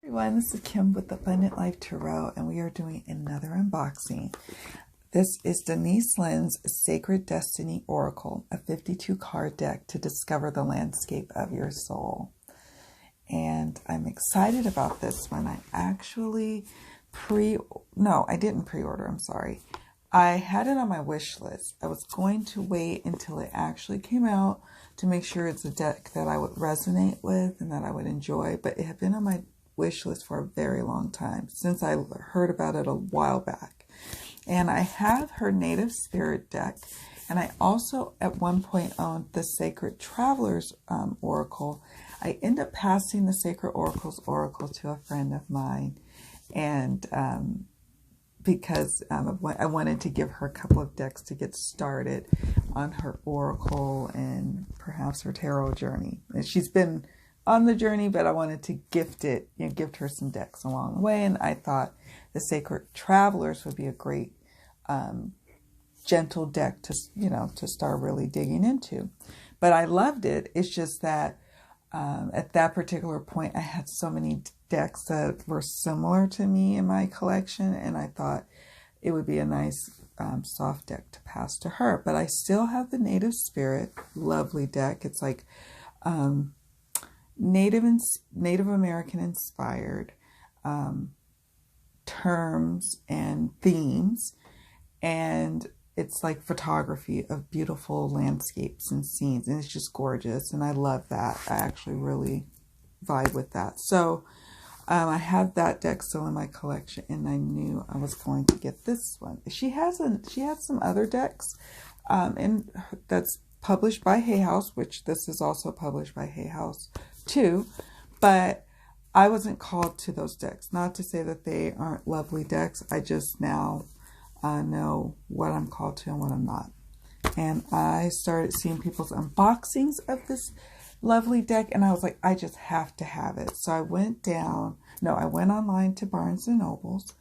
Everyone, this is Kim with Abundant Life Tarot, and we are doing another unboxing. This is Denise Lynn's Sacred Destiny Oracle, a 52-card deck to discover the landscape of your soul. And I'm excited about this one. I actually I didn't pre-order, I'm sorry. I had it on my wish list. I was going to wait until it actually came out to make sure it's a deck that I would resonate with and that I would enjoy, but it had been on my wish list for a very long time, since I heard about it a while back. And I have her Native Spirit deck, and I also at one point owned the Sacred Travelers Oracle. I ended up passing the Sacred Oracles Oracle to a friend of mine, and because I wanted to give her a couple of decks to get started on her Oracle and perhaps her tarot journey. And she's been on the journey, but I wanted to gift her some decks along the way. And I thought the Sacred Travelers would be a great gentle deck to start really digging into. But I loved it. It's just that at that particular point, I had so many decks that were similar to me in my collection, and I thought it would be a nice soft deck to pass to her. But I still have the Native Spirit, lovely deck. It's like Native American inspired terms and themes, and it's like photography of beautiful landscapes and scenes, and it's just gorgeous, and I love that. I actually really vibe with that. So I have that deck still in my collection, and I knew I was going to get this one. She has some other decks and that's published by Hay House, which this is also published by Hay House too, but I wasn't called to those decks. Not to say that they aren't lovely decks. I just now know what I'm called to and what I'm not. And I started seeing people's unboxings of this lovely deck, and I was like, I just have to have it. So I went online to Barnes & Nobles,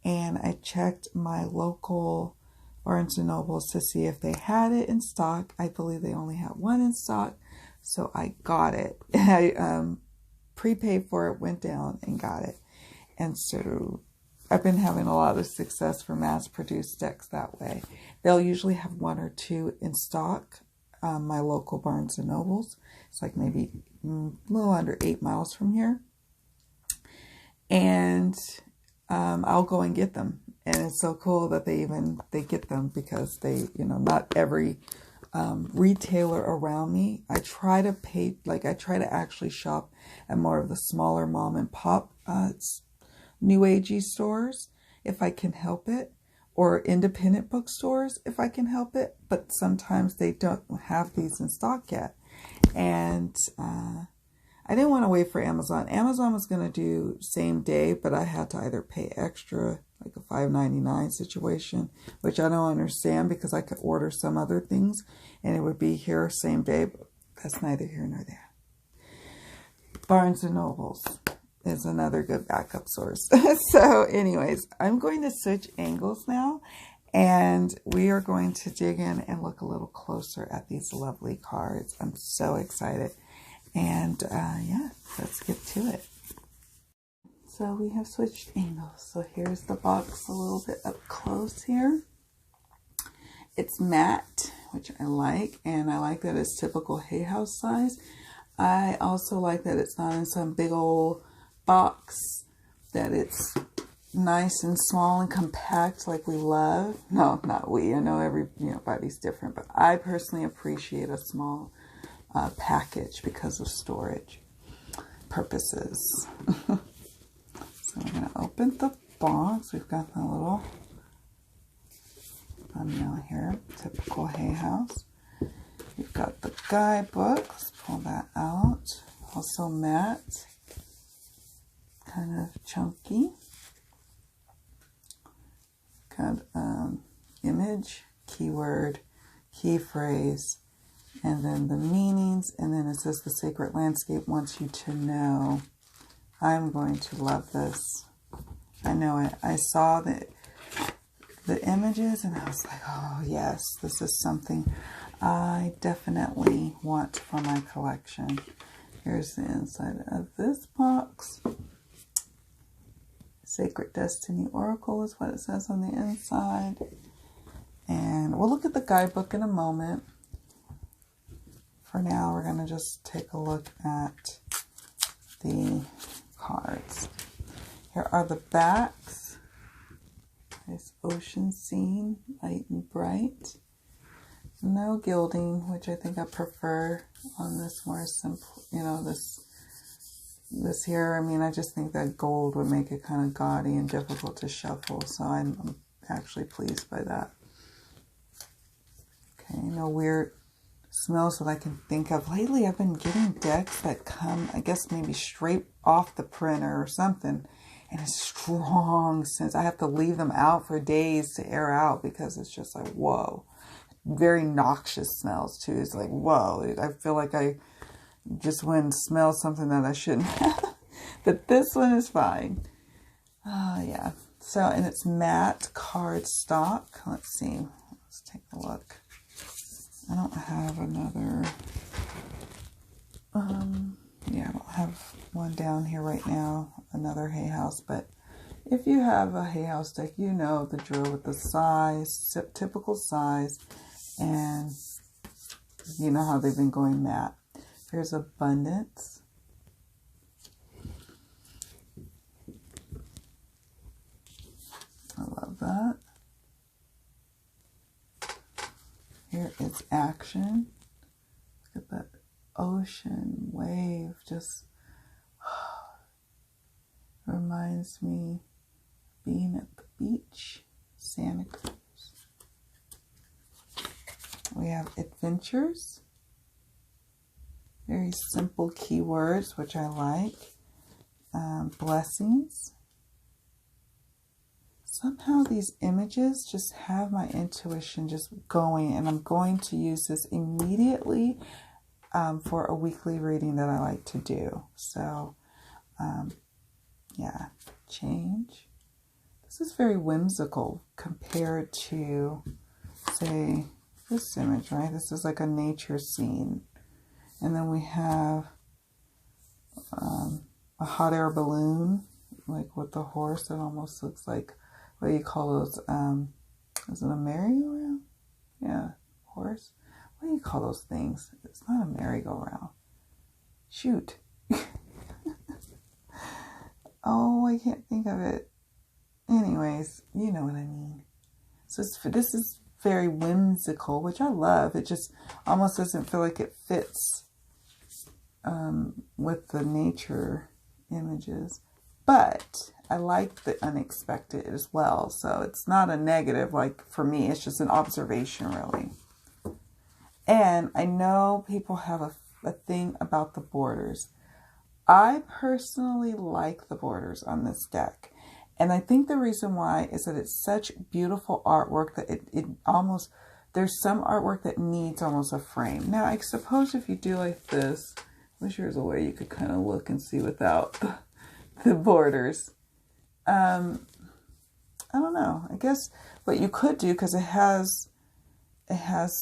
and I checked my local Barnes & Nobles to see if they had it in stock. I believe they only had one in stock, so I got it. I prepaid for it, went down and got it. And so I've been having a lot of success for mass-produced decks that way. They'll usually have one or two in stock. My local Barnes & Nobles. It's like maybe a little under 8 miles from here. And I'll go and get them. And it's so cool that they get them, because they, not every retailer around me. I try to actually shop at more of the smaller mom and pop new agey stores if I can help it, or independent bookstores if I can help it, but sometimes they don't have these in stock yet. And I didn't want to wait for Amazon. Amazon was going to do same day, but I had to either pay extra, like a $5.99 situation, which I don't understand, because I could order some other things and it would be here same day, but that's neither here nor there. Barnes & Nobles is another good backup source. So anyways, I'm going to switch angles now, and we are going to dig in and look a little closer at these lovely cards. I'm so excited. And yeah, let's get to it. So we have switched angles. So here's the box a little bit up close here. It's matte, which I like, and I like that it's typical Hay House size. I also like that it's not in some big old box, that it's nice and small and compact like we love. No, not we. I know everybody's different, but I personally appreciate a small package because of storage purposes. So we're going to open the box. We've got the little thumbnail here, typical Hay House. We've got the guidebook. Let's pull that out. Also matte, kind of chunky. Got image, keyword, key phrase, and then the meanings, and then it says the sacred landscape wants you to know. I'm going to love this. I know it. I saw the images and I was like, oh yes, this is something I definitely want for my collection. Here's the inside of this box. Sacred Destiny Oracle is what it says on the inside. And we'll look at the guidebook in a moment. For now, we're going to just take a look at the cards. Here are the backs. Nice ocean scene, light and bright. No gilding, which I think I prefer on this more simple, you know, this here. I mean, I just think that gold would make it kind of gaudy and difficult to shuffle. So I'm actually pleased by that. Okay, no weird smells that I can think of. Lately, I've been getting decks that come, I guess, maybe straight off the printer or something. And a strong scent. I have to leave them out for days to air out because it's just like, whoa. Very noxious smells too. It's like, whoa. I feel like I just went and smelled something that I shouldn't have. But this one is fine. Oh, yeah. So, and it's matte cardstock. Let's see. Let's take a look. I don't have another, yeah, I don't have one down here right now, another Hay House, but if you have a Hay House deck, you know the drill with the size, typical size, and you know how they've been going matte. Here's Abundance. I love that. Here is Action. Look at that ocean wave. Just reminds me of being at the beach, Santa Cruz. We have Adventures. Very simple keywords, which I like. Blessings. Somehow these images just have my intuition just going, and I'm going to use this immediately for a weekly reading that I like to do. So, yeah, Change. This is very whimsical compared to, say, this image, right? This is like a nature scene. And then we have a hot air balloon, like with the horse. It almost looks like, what do you call those? Is it a merry-go-round? Yeah, horse. What do you call those things? It's not a merry-go-round. Shoot. Oh, I can't think of it. Anyways, you know what I mean. So this is very whimsical, which I love. It just almost doesn't feel like it fits with the nature images. But I like the unexpected as well. So it's not a negative, like for me, it's just an observation really. And I know people have a thing about the borders. I personally like the borders on this deck. And I think the reason why is that it's such beautiful artwork that it almost, there's some artwork that needs almost a frame. Now, I suppose if you do like this, I wish there was a way you could kind of look and see without the borders. I don't know. I guess what you could do, because it has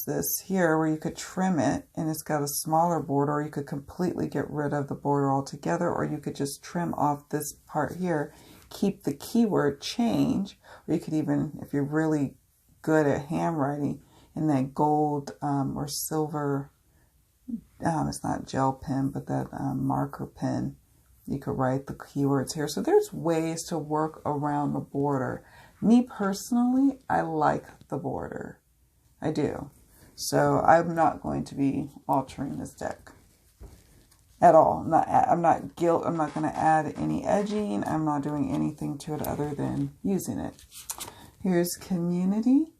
this here where you could trim it and it's got a smaller border, or you could completely get rid of the border altogether, or you could just trim off this part here, keep the keyword change, or you could even, if you're really good at handwriting, in that gold or silver, it's not gel pen, but that marker pen, you could write the keywords here. So there's ways to work around the border. Me personally, I like the border. I do. So I'm not going to be altering this deck at all. I'm not going to add any edging. I'm not doing anything to it other than using it. Here's Community.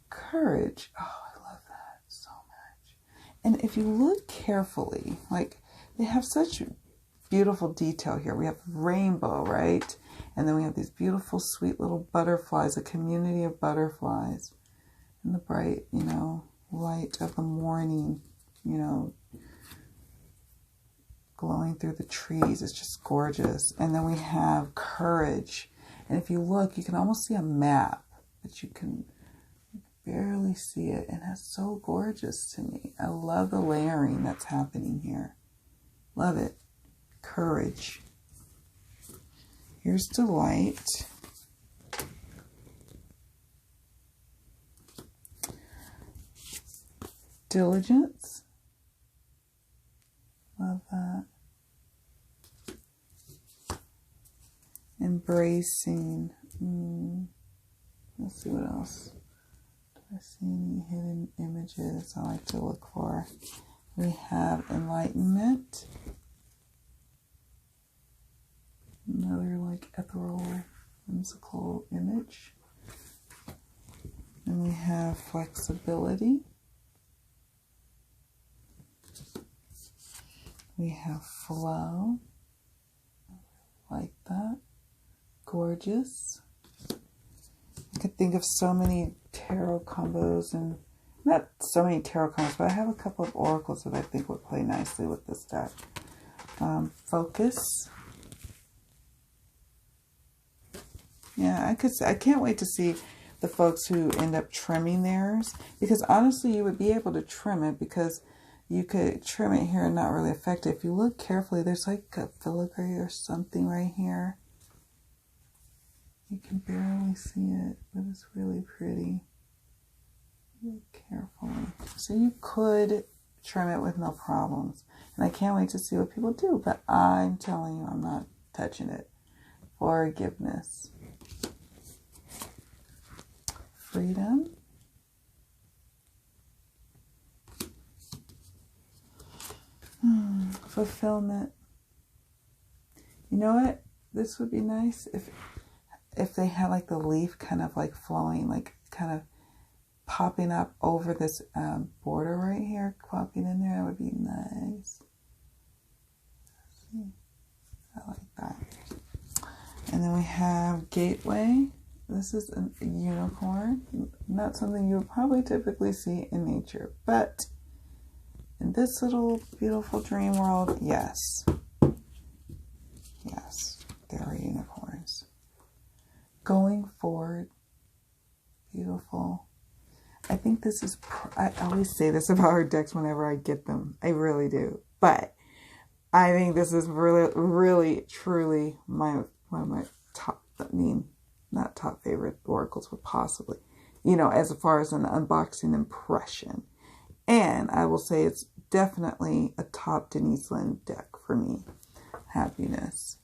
Courage. Oh, I love that so much. And if you look carefully, like they have such beautiful detail here. We have rainbow, right? And then we have these beautiful, sweet little butterflies, a community of butterflies. And the bright, you know, light of the morning, you know, glowing through the trees. It's just gorgeous. And then we have courage. And if you look, you can almost see a map, but you can barely see it. And that's so gorgeous to me. I love the layering that's happening here. Love it. Courage. Here's Delight. Diligence. Love that. Embracing. Let's see what else. Do I see any hidden images I like to look for? We have enlightenment. Another like ethereal, whimsical image. And we have flexibility. We have flow. I like that. Gorgeous. I could think of so many tarot combos, and not so many tarot combos, but I have a couple of oracles that I think would play nicely with this deck. Focus. Yeah, I can't wait to see the folks who end up trimming theirs, because honestly you would be able to trim it, because you could trim it here and not really affect it. If you look carefully, there's like a filigree or something right here. You can barely see it, but it's really pretty. Look carefully. So you could trim it with no problems. And I can't wait to see what people do, but I'm telling you, I'm not touching it. Forgiveness. Freedom. Fulfillment. You know what? This would be nice if they had like the leaf kind of like flowing, like kind of popping up over this border right here, popping in there. That would be nice. Let's see. I like that. And then we have Gateway. This is a unicorn. Not something you would probably typically see in nature, but in this little beautiful dream world, yes. Yes, there are unicorns. Going forward, beautiful. I think this is, I always say this about our decks whenever I get them. I really do. But I think this is really, really, truly one of my top, not top favorite oracles, but possibly, as far as an unboxing impression. And I will say it's definitely a top Denise Lynn deck for me. Happiness.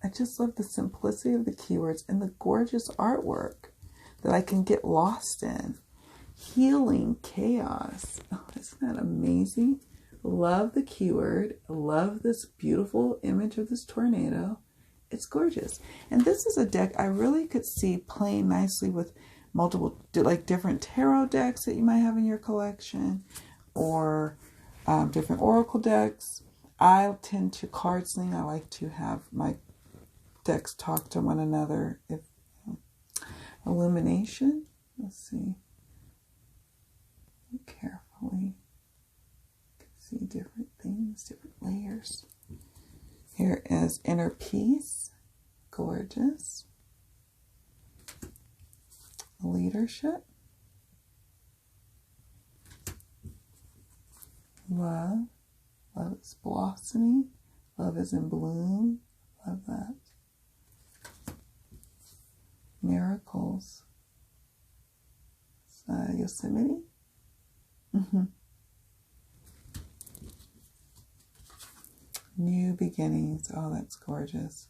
I just love the simplicity of the keywords and the gorgeous artwork that I can get lost in. Healing chaos. Oh, isn't that amazing? Love the keyword. Love this beautiful image of this tornado. It's gorgeous. And this is a deck I really could see playing nicely with multiple, like different tarot decks that you might have in your collection, or different oracle decks. I tend to card sling. I like to have my decks talk to one another. If illumination, let's see. Look carefully. You can see different things, different layers. Here is inner peace, gorgeous. Leadership, love. Love is blossoming. Love is in bloom. Love that. Miracles. Yosemite. New beginnings. Oh, that's gorgeous.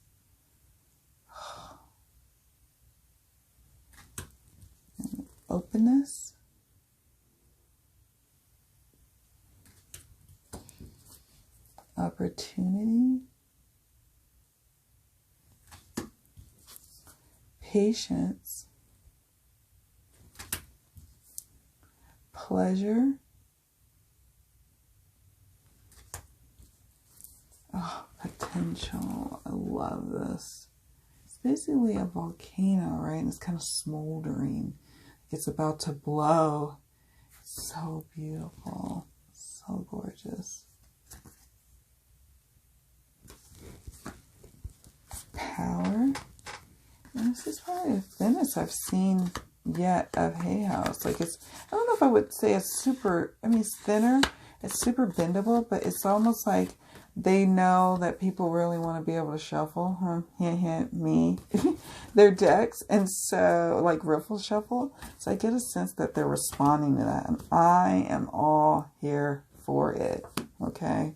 Openness. Opportunity. Patience. Pleasure. Oh, potential. I love this. It's basically a volcano, right? And it's kind of smoldering. It's about to blow. It's so beautiful. So gorgeous. Power. And this is probably the thinnest I've seen yet of Hay House. Like it's, I don't know if I would say it's super, it's thinner. It's super bendable, but it's almost like they know that people really want to be able to shuffle, hint, hint, me, their decks. And so, like riffle shuffle. So I get a sense that they're responding to that. And I am all here for it. Okay.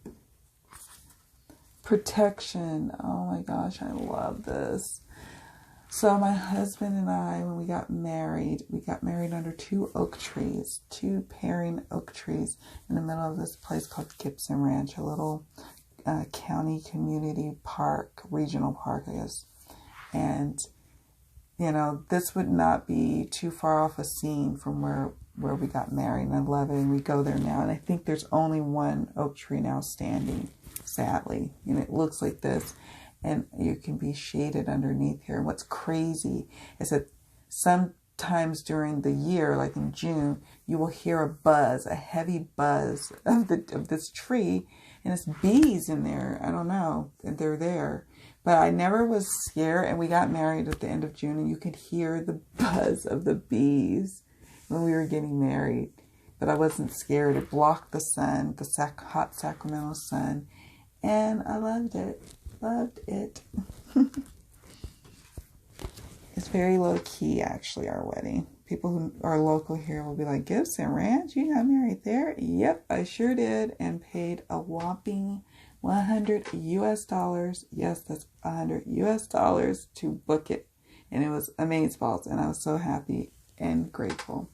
Protection. Oh my gosh, I love this. So my husband and I, when we got married under 2 oak trees, 2 pairing oak trees in the middle of this place called Gibson Ranch, a little county community park, regional park, I guess. And, you know, this would not be too far off a scene from where we got married. And I love it. And we go there now. And I think there's only 1 oak tree now standing, sadly. And it looks like this. And you can be shaded underneath here. And what's crazy is that sometimes during the year, like in June, you will hear a buzz, a heavy buzz of this tree. And it's bees in there. I don't know. They're there. But I never was scared. And we got married at the end of June. And you could hear the buzz of the bees when we were getting married. But I wasn't scared. It blocked the sun, the hot Sacramento sun. And I loved it. Loved it. It's very low key, actually, our wedding. People who are local here will be like, Gibson Ranch? You got married there? Yep, I sure did. And paid a whopping $100 US. Yes, that's $100 US to book it. And it was amazeballs. Balls. And I was so happy and grateful.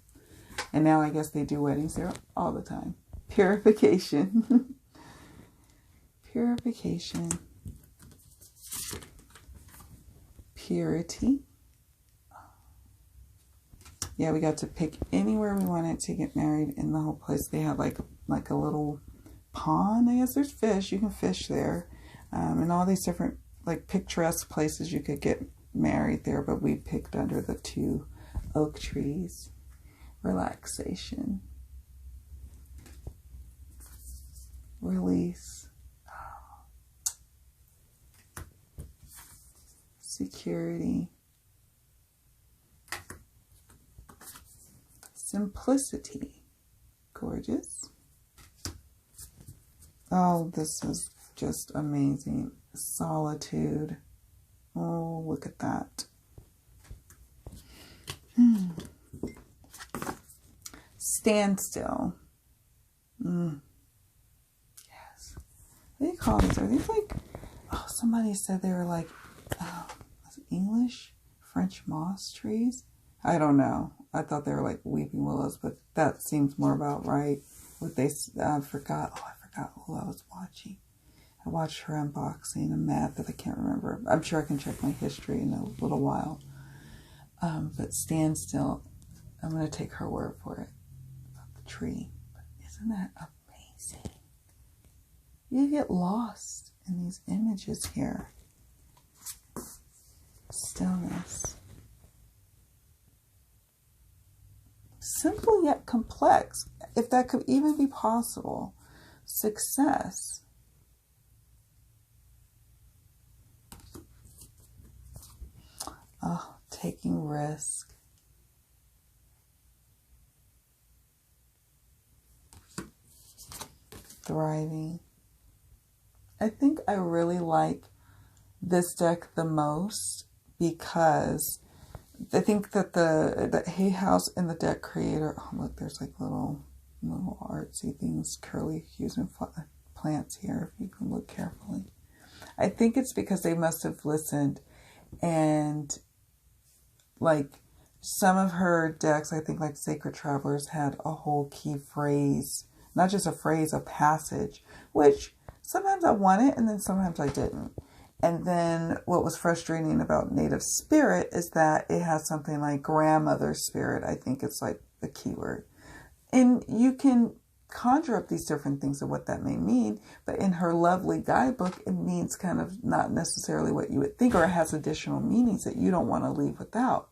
And now I guess they do weddings there all the time. Purification. Purification. Purity. Yeah, we got to pick anywhere we wanted to get married in the whole place. They had like a little pond. I guess there's fish. You can fish there. And all these different like picturesque places you could get married there. But we picked under the 2 oak trees. Relaxation. Release. Security. Simplicity. Gorgeous. Oh, this is just amazing. Solitude. Oh, look at that. Standstill. Yes. What do you call these? Are these like, oh, somebody said they were like, English, French moss trees. I don't know. I thought they were like weeping willows, but that seems more about right. What they forgot. Oh, I forgot who I was watching. I watched her unboxing a mat that I can't remember. I'm sure I can check my history in a little while. But standstill. I'm going to take her word for it about the tree. But isn't that amazing? You get lost in these images here. Stillness. Simple yet complex, if that could even be possible. Success. Oh, taking risk. Thriving. I think I really like this deck the most because I think that the Hay House and the deck creator, oh look, there's like little artsy things, curly hues and plants here if you can look carefully. I think it's because they must have listened, and like some of her decks, I think like Sacred Travelers had a whole key phrase, not just a phrase, a passage, which sometimes I wanted and then sometimes I didn't. And then what was frustrating about Native Spirit is that it has something like grandmother spirit. I think it's like the keyword. And you can conjure up these different things of what that may mean. But in her lovely guidebook, it means kind of not necessarily what you would think, or it has additional meanings that you don't want to leave without.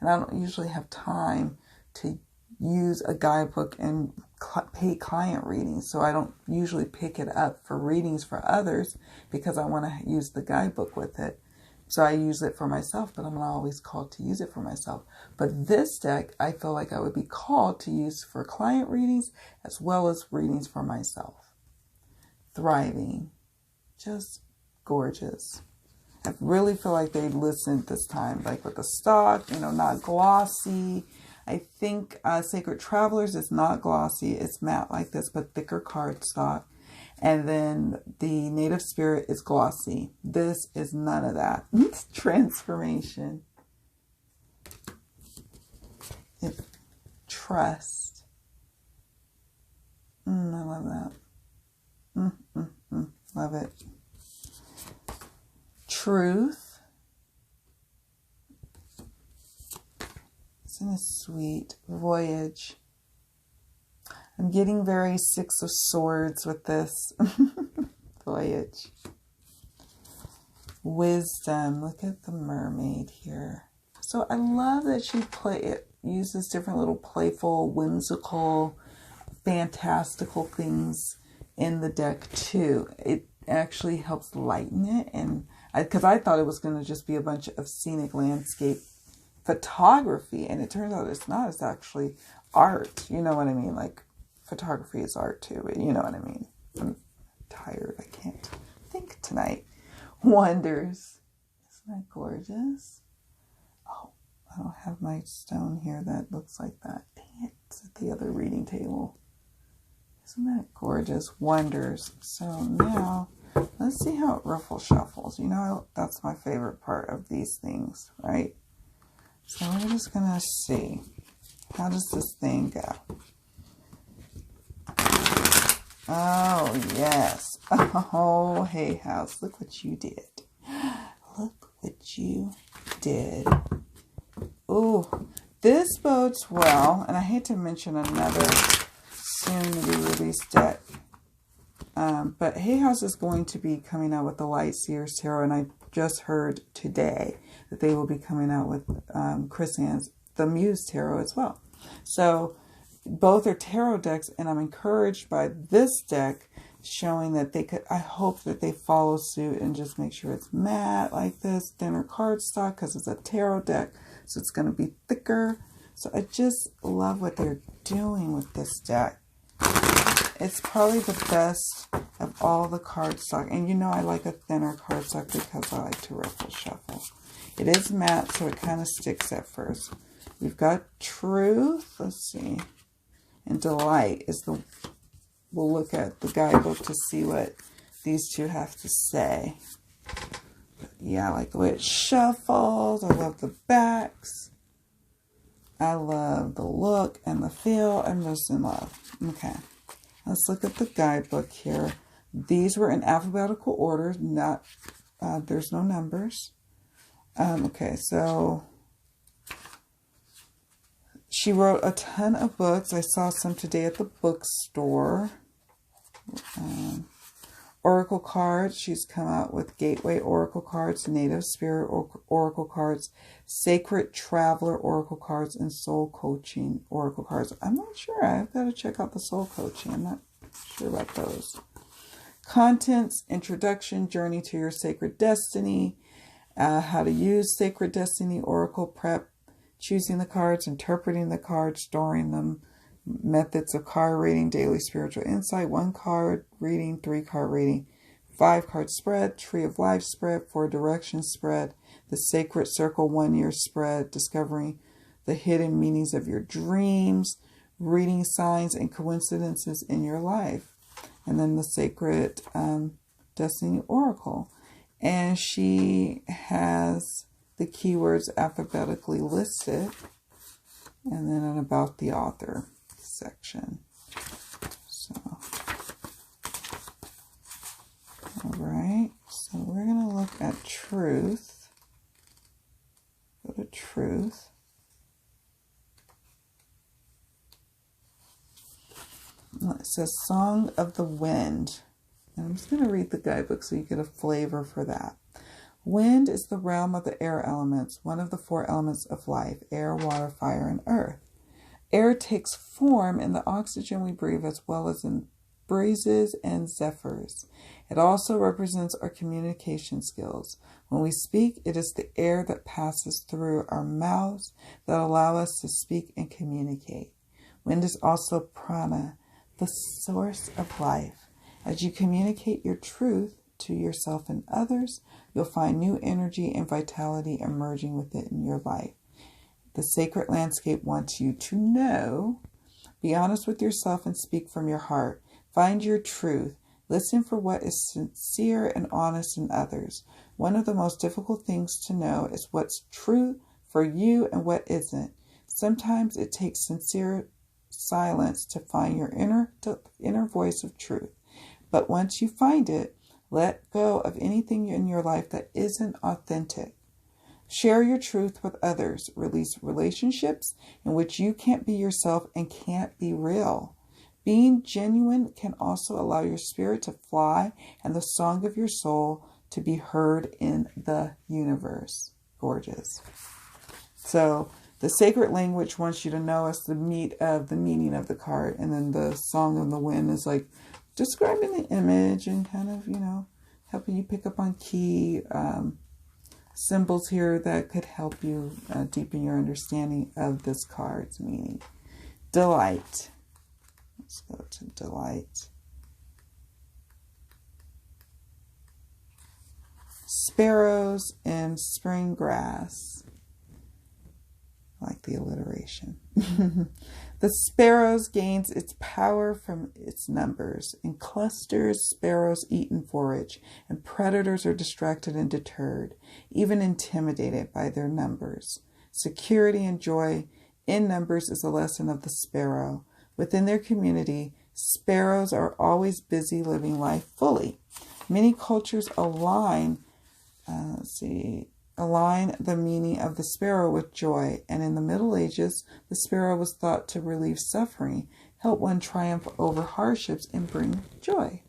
And I don't usually have time to use a guidebook and pay client readings. So I don't usually pick it up for readings for others because I want to use the guidebook with it. So I use it for myself, but I'm not always called to use it for myself. But this deck, I feel like I would be called to use for client readings as well as readings for myself. Thriving. Just gorgeous. I really feel like they listened this time, like with the stock, you know, not glossy. I think Sacred Travelers is not glossy. It's matte like this, but thicker cardstock. And then the Native Spirit is glossy. This is none of that. It's transformation. Trust. I love that. Love it. Truth. Isn't it sweet? Voyage. I'm getting very Six of Swords with this. Voyage. Wisdom. Look at the mermaid here. So I love that she uses different little playful, whimsical, fantastical things in the deck too. It actually helps lighten it, and because I thought it was going to just be a bunch of scenic landscape photography, and it turns out it's not. It's actually art. You know what I mean? Like photography is art too. But you know what I mean? I'm tired. I can't think tonight. Wonders. Isn't that gorgeous? Oh, I don't have my stone here that looks like that. Dang it. It's at the other reading table. Isn't that gorgeous? Wonders. So now, let's see how it ruffle shuffles. You know, that's my favorite part of these things, right? So we're just going to see. How does this thing go? Oh, yes. Oh, Hay House. Look what you did. Look what you did. Oh, this bodes well. And I hate to mention another soon-to-be-released deck. But Hay House is going to be coming out with the Light Seers Tarot. And I just heard today that they will be coming out with Chris Ann's the Muse Tarot as well. So both are tarot decks, and I'm encouraged by this deck showing that they could, I hope that they follow suit and just make sure it's matte like this, thinner cardstock, because it's a tarot deck, so it's going to be thicker. So I just love what they're doing with this deck. It's probably the best of all the cardstock, and you know I like a thinner cardstock because I like to ruffle shuffle. It is matte, so it kind of sticks at first. We've got Truth, let's see, and Delight is the, we'll look at the guidebook to see what these two have to say. But yeah, I like the way it shuffles. I love the backs. I love the look and the feel. I'm just in love. Okay, let's look at the guidebook here. These were in alphabetical order, not, there's no numbers. Okay, so she wrote a ton of books. I saw some today at the bookstore. Oracle cards. She's come out with Gateway Oracle cards, Native Spirit Oracle cards, Sacred Traveler Oracle cards, and Soul Coaching Oracle cards. I'm not sure. I've got to check out the Soul Coaching. I'm not sure about those. Contents, Introduction, Journey to Your Sacred Destiny, how to use Sacred Destiny Oracle prep, choosing the cards, interpreting the cards, storing them, methods of card reading, daily spiritual insight, 1 card reading, 3 card reading, 5 card spread, Tree of Life spread, 4 direction spread, the Sacred Circle 1 year spread, discovering the hidden meanings of your dreams, reading signs and coincidences in your life, and then the Sacred Destiny Oracle. And she has the keywords alphabetically listed, and then an about the author section. So, all right, so we're going to look at Truth. Go to Truth. It says Song of the Wind. And I'm just going to read the guidebook so you get a flavor for that. Wind is the realm of the air elements, one of the 4 elements of life: air, water, fire, and earth. Air takes form in the oxygen we breathe as well as in breezes and zephyrs. It also represents our communication skills. When we speak, it is the air that passes through our mouths that allow us to speak and communicate. Wind is also prana, the source of life. As you communicate your truth, to yourself and others, you'll find new energy and vitality emerging within your life. The sacred landscape wants you to know. Be honest with yourself and speak from your heart. Find your truth. Listen for what is sincere and honest in others. One of the most difficult things to know is what's true for you and what isn't. Sometimes it takes sincere silence to find your inner voice of truth. But once you find it, let go of anything in your life that isn't authentic. Share your truth with others. Release relationships in which you can't be yourself and can't be real. Being genuine can also allow your spirit to fly and the song of your soul to be heard in the universe. Gorgeous. So the sacred language wants you to know is the meaning of the card. And then the song of the wind is like describing the image and kind of, helping you pick up on key symbols here that could help you deepen your understanding of this card's meaning. Delight. Let's go to delight. Sparrows in spring grass. I like the alliteration. The sparrows gains its power from its numbers. In clusters, sparrows eat and forage, and predators are distracted and deterred, even intimidated by their numbers. Security and joy in numbers is a lesson of the sparrow. Within their community, sparrows are always busy living life fully. Many cultures align the meaning of the sparrow with joy, and in the Middle Ages, the sparrow was thought to relieve suffering, help one triumph over hardships, and bring joy.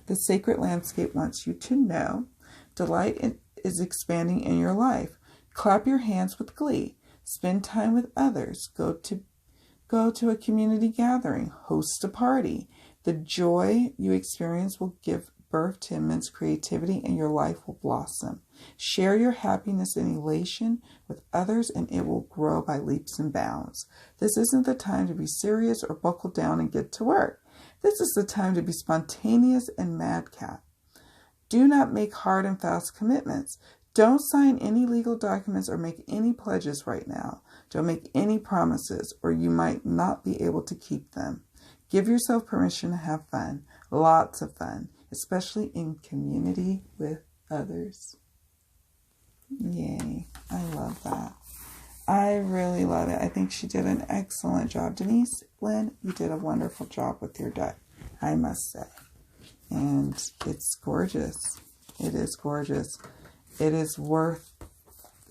The sacred landscape wants you to know delight is expanding in your life. Clap your hands with glee. Spend time with others. Go to a community gathering. Host a party. The joy you experience will give birth to immense creativity and your life will blossom. Share your happiness and elation with others and it will grow by leaps and bounds. This isn't the time to be serious or buckle down and get to work. This is the time to be spontaneous and madcap. Do not make hard and fast commitments. Don't sign any legal documents or make any pledges right now. Don't make any promises or you might not be able to keep them. Give yourself permission to have fun, lots of fun, especially in community with others. Yay, I love that. I really love it. I think she did an excellent job. Denise, Lynn, you did a wonderful job with your deck, I must say. And it's gorgeous. It is gorgeous. It is worth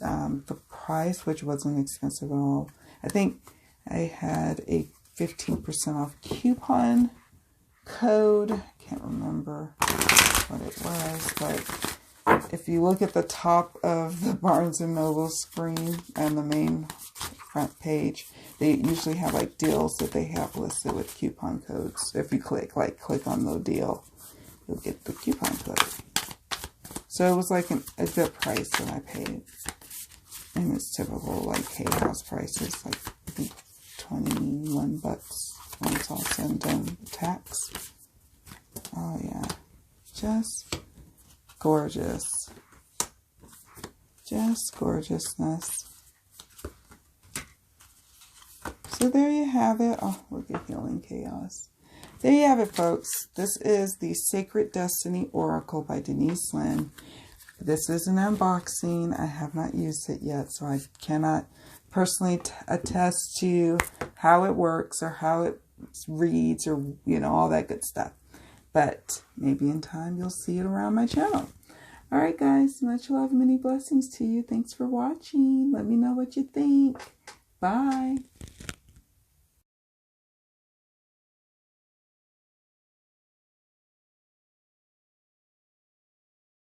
the price, which wasn't expensive at all. I think I had a 15% off coupon code. Can't remember what it was, but if you look at the top of the Barnes & Noble screen and the main front page, they usually have like deals that they have listed with coupon codes. If you click on the deal, you'll get the coupon code. So it was like a good price that I paid. And it's typical like hay house prices, like I think $21 when it's all said and done with tax. Oh yeah, just gorgeous. Just gorgeousness. So there you have it. Oh, look at Healing Chaos. There you have it, folks. This is the Sacred Destiny Oracle by Denise Lynn. This is an unboxing. I have not used it yet, so I cannot personally attest to how it works or how it reads or, all that good stuff. But maybe in time you'll see it around my channel. All right, guys. Much love, many blessings to you. Thanks for watching. Let me know what you think. Bye.